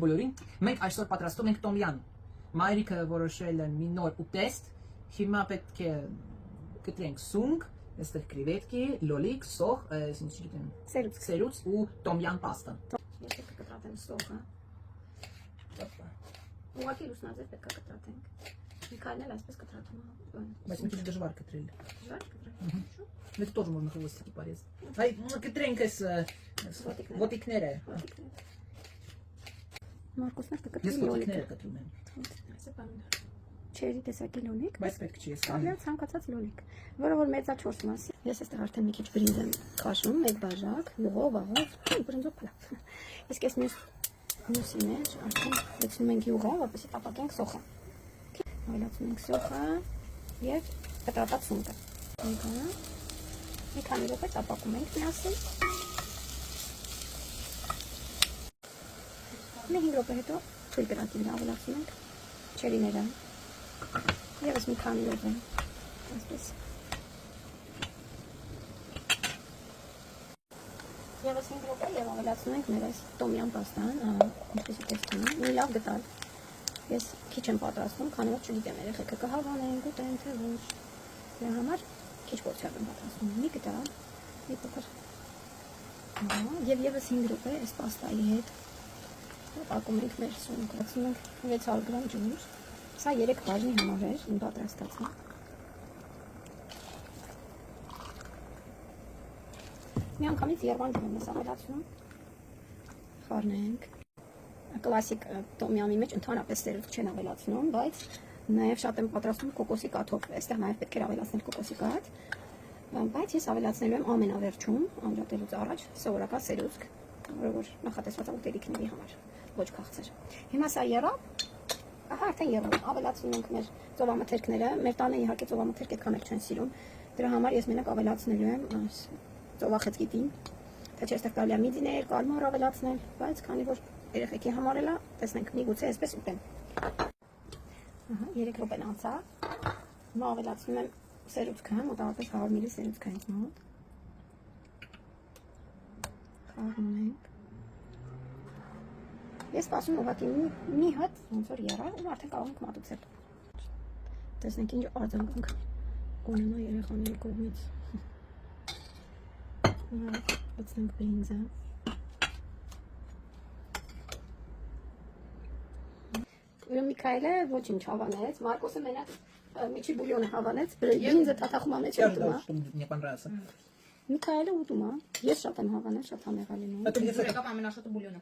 Բոլորին, մենք այսօր պատրաստում ենք տոմյան։ Մայրիկը որոշել է մի նոր ուտեստ, հիմա պետք է կտրենք սունկ, այստեղ կրևետկի, լոլիկ, սոխ, սերուց ու տոմյան պաստա։ Ես պետք է կտրատեմ սոխը։ Ուղղակի լուսնաձև պետք է կտրատենք։ Միքայելն էլ այսպես կտրատում է։ Բայց մի քիչ դժվար կտրել։ Դժվար կտրել։ Это тоже можно хвостики порезать. Ай, китренька с ոտիկները։ Մարկոսներ պետք է Ես ոտիկները կտրում եմ։ Չերի տեսակի լոլիկ, Բայց պետք չի ես կապլյալ ցանկացած լոլիկ, որը որ մեծա 4 մասի։ Ես այստեղ արդեն մի քիչ բրինձ եմ քաշում, մեկ բաժակ, յուղով, աղով, բրինձով փլավ։ Իսկ այս մյուսի մեջ արդեն լցնում ենք յուղը, որպեսզի տապակենք սոխը։ Ավելացնում ենք սոխը եւ կտրատած սունկը։ Մի քանի րոպե տապակում ենք միասին։ Մի 5 րոպե հետո թույլ կրակի վրա ավելացնում ենք չերիները։ Եվս մի քանի րոպե, այսպես։ Եվս 5 րոպե եւ ավելացնում ենք մեր այս տոմյան պաստան, ինչպեսի տեսնում, մի լավ գտալ։ Ես քիչ եմ պատրաստում, քանի որ չգիտեմ երեխեքը կհավանեն, կուտեն, թե ոչ։ Դրա համար քիչ փորձյալ եմ պատրաստում։ Մի գտալ, մի փոքր։ Եվ եւս 5 րոպե այս պաստայի հետ տապակում ենք մեր սունկը, ածում ենք 600 գրամ ջուր։ Սա 3 բաժնի համար էր, իմ պատրաստածը։ Մի անգամից երվանջում եմ ես ավելացնում։ Խառնենք։ Կլասիկ տոմյամի մեջ ընդհանրապես սերուցք չեն ավելացնում, բայց նաև շատ եմ պատրաստում կոկոսի կաթով։ Այստեղ նաև պետք է ավելացնել կոկոսի կաթ, բայց ես ավելացնելու եմ ամենավերջում, անջատելուց առաջ սովորական սերուցք, որը որ նախատեսված է ուտելիքների համար, ոչ քաղցր։ Հիմա սա եռավ, ահա արդեն եռավ, ավելացնում ենք մեր ծովամթերքները, մեր տանը իհարկե ծովամթերք այդքան էլ չեն սիրում, դրա համար ես մենակ ավելացնելու եմ ծովախեցգիտին, թե չէ այստեղ կարելի է միդիներ, կալմար ավելացնել, բայց քանի որ երեխեքի համար էլ է, տեսնենք, միգուցե այսպես ուտեմ։ Ահա 3 րոպեն անցավ։ Հիմա ավելացնում եմ սերուցքը, մոտավորապես 100 մլ սերուցք է ինձ մոտ։ Խառնում ենք։ Ես սպասում ուղղակի մի հատ ոնց որ եռավ ու արդեն կարող ենք մատուցել։ Տեսնենք ինչ արձագանք կունենա երեխաների կողմից։ Լցնենք բրինձը։ Միքայելը ոչինչ հավանեց, Մարկոսը մենակ միջի բուլյոնը հավանեց, բրինձը թաթախումա մեջ է ուտում։ Мне понравился։ Միքայելը ուտում է, ես շատ եմ հավանել, շատ համեղա լինում։ Это аминошата бульона.